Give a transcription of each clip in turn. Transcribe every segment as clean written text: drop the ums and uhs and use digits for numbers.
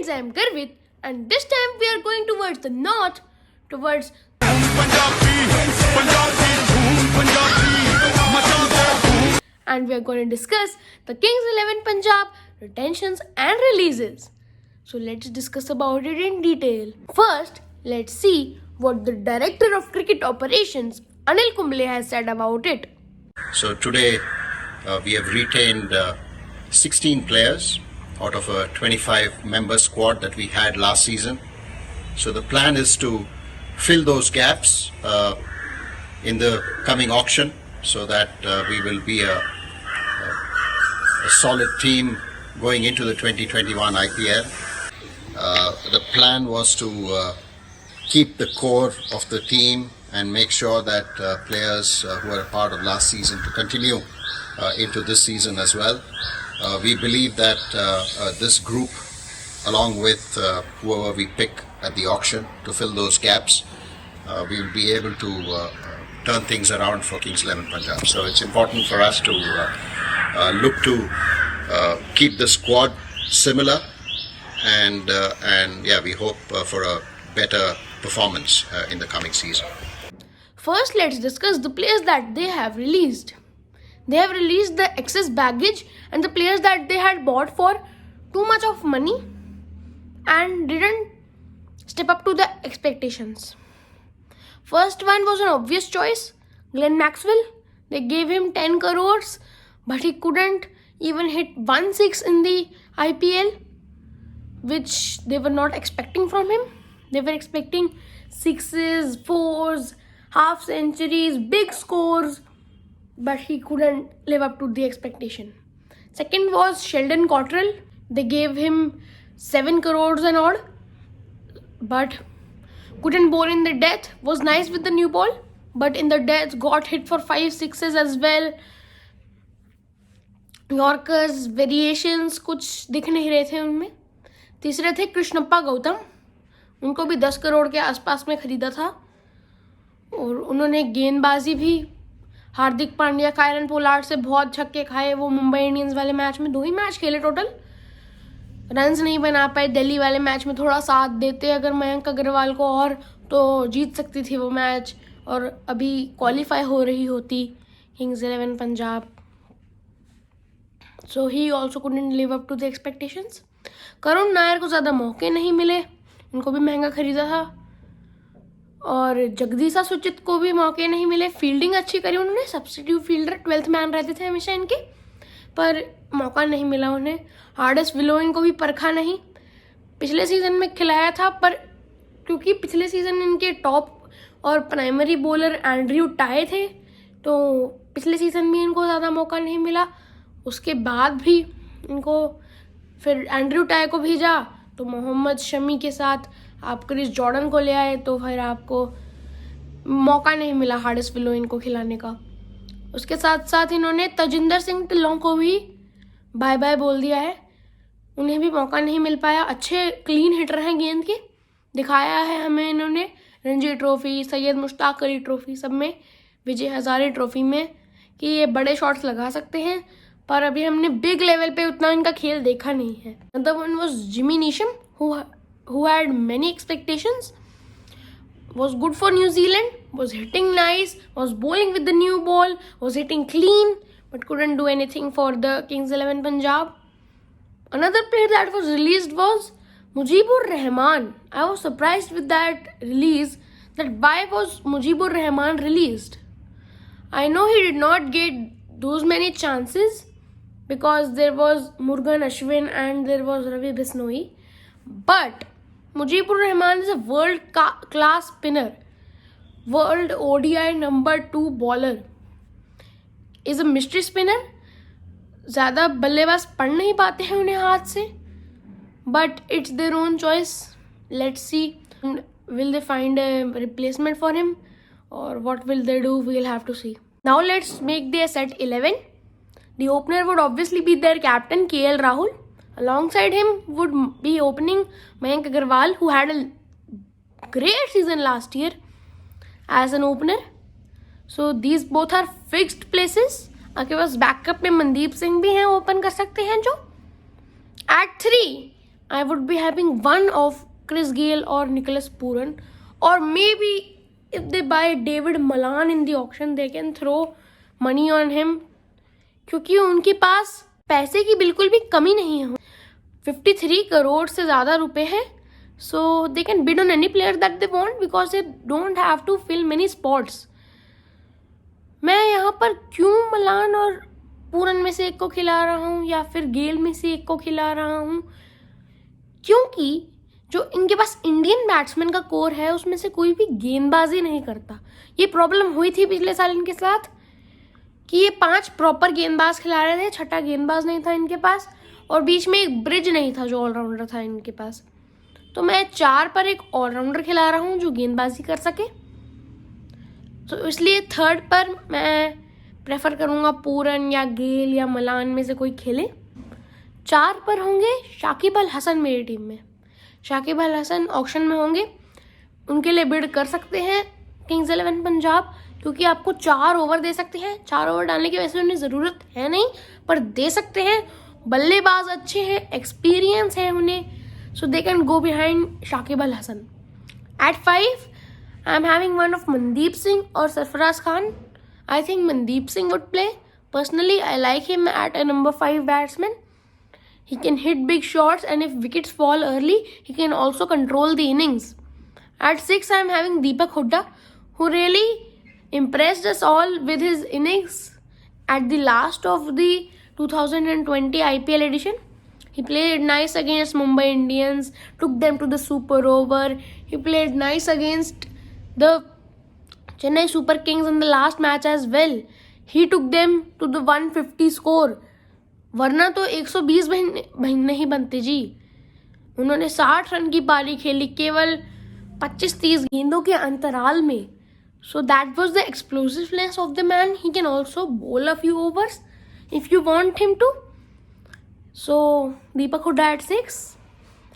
guys, I am Garvit, and this time we are going towards the north, towards and we are going to discuss the Kings 11 Punjab retentions and releases. So let's discuss about it in detail. First, let's see what the Director of Cricket Operations, Anil Kumble, has said about it. So today we have retained 16 players out of a 25-member squad that we had last season. So the plan is to fill those gaps in the coming auction so that we will be a solid team going into the 2021 IPL. The plan was to keep the core of the team and make sure that players who are a part of last season to continue into this season as well. We believe that this group, along with whoever we pick at the auction to fill those gaps, we will be able to turn things around for Kings 11 Punjab. So it's important for us to look to keep the squad similar, and yeah, we hope for a better performance in the coming season. First, let's discuss the players that they have released. They have released the excess baggage and the players that they had bought for too much of money and didn't step up to the expectations. First one was an obvious choice, Glenn Maxwell. They gave him 10 crores, but he couldn't even hit 1 6 in the IPL, which they were not expecting from him. They were expecting 6s, 4s, half centuries, big scores, but he couldn't live up to the expectation. Second was Sheldon Cottrell. They gave him 7 crores and odd, but couldn't bowl in the death. Was nice with the new ball, but in the death got hit for 5 6s as well. Yorkers variations कुछ दिख नहीं रहे थे उनमें. तीसरे थे कृष्णप्पा गौतम. उनको भी 10 करोड़ के आसपास में खरीदा था और उन्होंने गेंदबाजी भी हार्दिक पांड्या, कायरन पोलार्ड से बहुत छक्के खाए. वो मुंबई इंडियंस वाले मैच में 2 ही मैच खेले टोटल, रन्स नहीं बना पाए. दिल्ली वाले मैच में थोड़ा साथ देते अगर मयंक अग्रवाल को और, तो जीत सकती थी वो मैच और अभी क्वालिफाई हो रही होती Kings 11 Punjab. So he also couldn't live up to the expectations. Karun Nair को ज़्यादा मौके नहीं मिले, उनको भी महंगा खरीदा था. और जगदीशा सुचित को भी मौके नहीं मिले. फील्डिंग अच्छी करी उन्होंने, सब्स्टिट्यूट फील्डर 12th मैन रहते थे हमेशा इनके, पर मौका नहीं मिला उन्हें. हार्डिस विलोइन को भी परखा नहीं. पिछले सीज़न में खिलाया था, पर क्योंकि पिछले सीज़न इनके टॉप और प्राइमरी बॉलर एंड्रयू टाई थे, तो पिछले सीज़न भी इनको ज़्यादा मौका नहीं मिला. उसके बाद भी इनको फिर एंड्रयू टाई को भेजा, तो मोहम्मद शमी के साथ आप क्रिस जॉर्डन को ले आए, तो फिर आपको मौका नहीं मिला हार्डिस विलोइन को खिलाने का. उसके साथ साथ इन्होंने तजिंदर सिंह ढिल्लों को भी बाय बाय बोल दिया है. उन्हें भी मौका नहीं मिल पाया. अच्छे क्लीन हिटर हैं गेंद के, दिखाया है हमें इन्होंने रणजी ट्रॉफी, सैयद मुश्ताक अली ट्रॉफी, सब में, विजय हजारे ट्रॉफी में, कि ये बड़े शॉट्स लगा सकते हैं. पर अभी हमने बिग लेवल पे उतना इनका खेल देखा नहीं है. Another one was Jimmy Neesham, who had many expectations, was good for New Zealand, was hitting nice, was bowling with the new ball, was hitting clean, but couldn't do anything for the Kings 11 Punjab. Another player that was released was Mujibur Rahman. I was surprised with that release, that why was Mujibur Rahman released. I know he did not get those many chances, because there was Murugan Ashwin and there was Ravi Bishnoi. But Mujibur Rahman is a world class spinner, world ODI number 2 bowler, is a mystery spinner. ज़्यादा बल्लेबाज पढ़ नहीं पाते हैं उन्हें हाथ से, but it's their own choice. Let's see, will they find a replacement for him or what will they do? We'll have to see. Now let's make their set 11. The opener would obviously be their captain KL Rahul. Alongside him would be opening Mayank Agarwal, who had a great season last year as an opener. So these both are fixed places. आपके पास backup में मनदीप सिंह भी हैं, open कर सकते हैं जो. At 3 I would be having one of Chris Gayle or Nicholas Pooran, or maybe if they buy David Malan in the auction, they can throw money on him. क्योंकि उनके पास पैसे की बिल्कुल भी कमी नहीं है. 53 करोड़ से ज़्यादा रुपए हैं. So they can bid on any player that they want because they don't have to fill many spots. मैं यहाँ पर क्यों मलान और पूरन में से एक को खिला रहा हूँ या फिर गेल में से एक को खिला रहा हूँ, क्योंकि जो इनके पास इंडियन बैट्समैन का कोर है उसमें से कोई भी गेंदबाजी नहीं करता. ये प्रॉब्लम हुई थी पिछले साल इनके साथ कि ये 5 प्रॉपर गेंदबाज खिला रहे थे, छठा गेंदबाज नहीं था इनके पास, और बीच में एक ब्रिज नहीं था जो ऑलराउंडर था इनके पास. तो मैं 4 पर एक ऑलराउंडर खिला रहा हूँ जो गेंदबाजी कर सके. तो इसलिए 3rd पर मैं प्रेफर करूँगा पूरन या गेल या मलान में से कोई खेले. 4 पर होंगे शाकिब अल हसन मेरी टीम में. शाकिब अल हसन ऑक्शन में होंगे, उनके लिए बिड कर सकते हैं किंग्स 11 पंजाब, क्योंकि आपको 4 ओवर दे सकते हैं. 4 ओवर डालने की वैसे उन्हें ज़रूरत है नहीं, पर दे सकते हैं. बल्लेबाज अच्छे हैं, एक्सपीरियंस है उन्हें, so they can go behind Shakib Al Hasan. At 5, I am having one of Mandeep Singh or Sarfaraz Khan. I think Mandeep Singh would play. Personally, I like him at a number 5 batsman. He can hit big shots, and if wickets fall early, he can also control the innings. At 6, I am having Deepak Hooda, who really impressed us all with his innings at the last of the 2020 IPL edition. He played nice against Mumbai Indians, took them to the super over. He played nice against the Chennai Super Kings in the last match as well. He took them to the 150 score. वरना तो 120 नहीं बनते जी. उन्होंने 60 run की पारी खेली केवल 25-30 गेंदों के अंतराल में. So that was the explosiveness of the man. He can also bowl a few overs if you want him to. So Deepak Hooda at 6.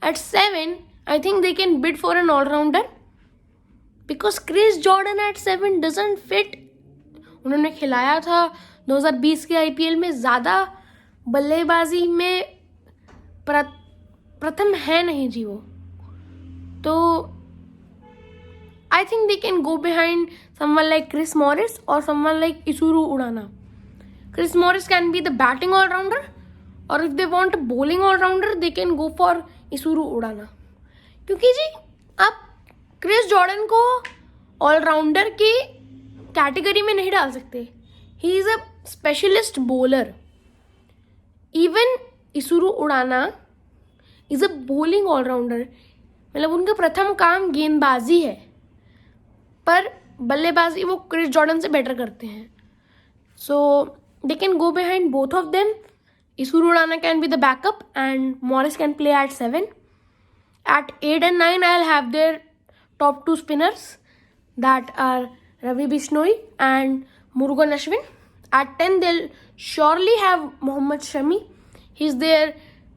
At 7, I think they can bid for an all-rounder because Chris Jordan at 7 doesn't fit. उन्होंने खिलाया था 2020 के IPL में, ज़्यादा बल्लेबाजी में प्रथम है नहीं जी वो. तो I think they can go behind someone like Chris Morris or someone like Isuru Udana. Chris Morris can be the batting all-rounder, और if they want a bowling all-rounder, they can go for Isuru Udana. क्योंकि जी आप Chris Jordan को allrounder के category में नहीं डाल सकते. He is a specialist bowler. Even Isuru उड़ाना इज़ अ बॉलिंग ऑलराउंडर. मतलब उनका प्रथम काम गेंदबाजी है, पर बल्लेबाजी वो क्रिस जॉर्डन से बेटर करते हैं. So they can go behind both of them. Isuru Udana can be the backup and Morris can play at 7. At 8 and 9, I'll have their top 2 spinners, that are Ravi Bishnoi and Murugan Ashwin. At 10, they'll surely have Mohammad Shami. He's their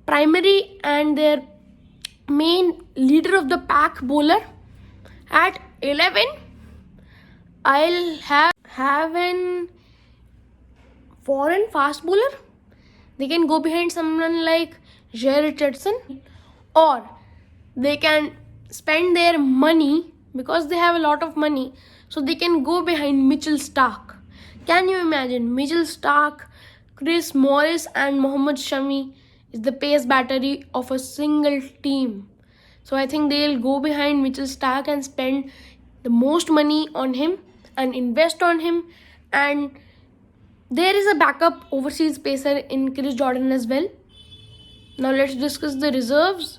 primary and their main leader of the pack bowler. At 11, I'll have an foreign fast bowler. They can go behind someone like Jay Richardson, or they can spend their money because they have a lot of money, so they can go behind Mitchell Starc. Can you imagine? Mitchell Starc, Chris Morris and Mohammad Shami is the pace battery of a single team. So I think they'll go behind Mitchell Starc and spend the most money on him and invest on him. And there is a backup overseas pacer in Chris Jordan as well. Now let's discuss the reserves.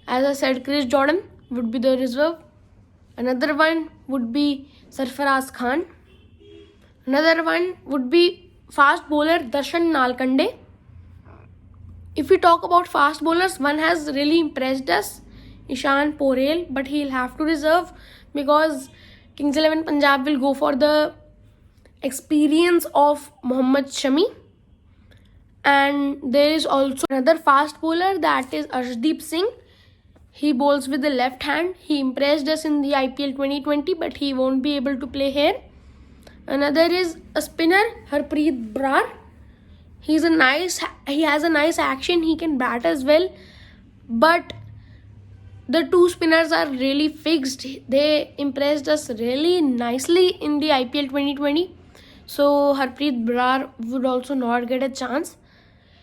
As I said, Chris Jordan would be the reserve. Another one would be Sarfaraz Khan. Another one would be fast bowler Darshan Nalkande. If we talk about fast bowlers, one has really impressed us, Ishan Porel, but he'll have to reserve because Kings 11 Punjab will go for the experience of Mohammad Shami. And there is also another fast bowler, that is Arshdeep Singh. He bowls with the left hand. He impressed us in the IPL 2020, but he won't be able to play here. Another is a spinner, Harpreet Brar. He has a nice action. He can bat as well. but the two spinners are really fixed. They impressed us really nicely in the IPL 2020. So Harpreet Brar would also not get a chance.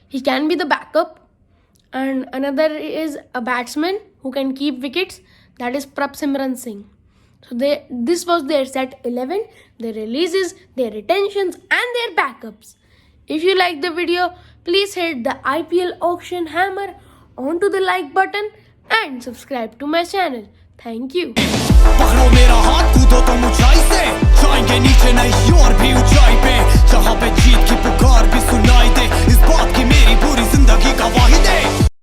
He can be the backup. And another is a batsman who can keep wickets. That is Prabsimran Singh. So this was their set 11, their releases, their retentions and their backups. If you like the video, please hit the IPL auction hammer onto the like button and subscribe to my channel. Thank you. पकड़ो मेरा हाथ कूदो तुम ऊंचाई से जाएंगे नीचे नहीं और भी ऊंचाई पे जहाँ पे जीत की पुकार भी सुनाई दे इस बात की मेरी पूरी जिंदगी गवाही दे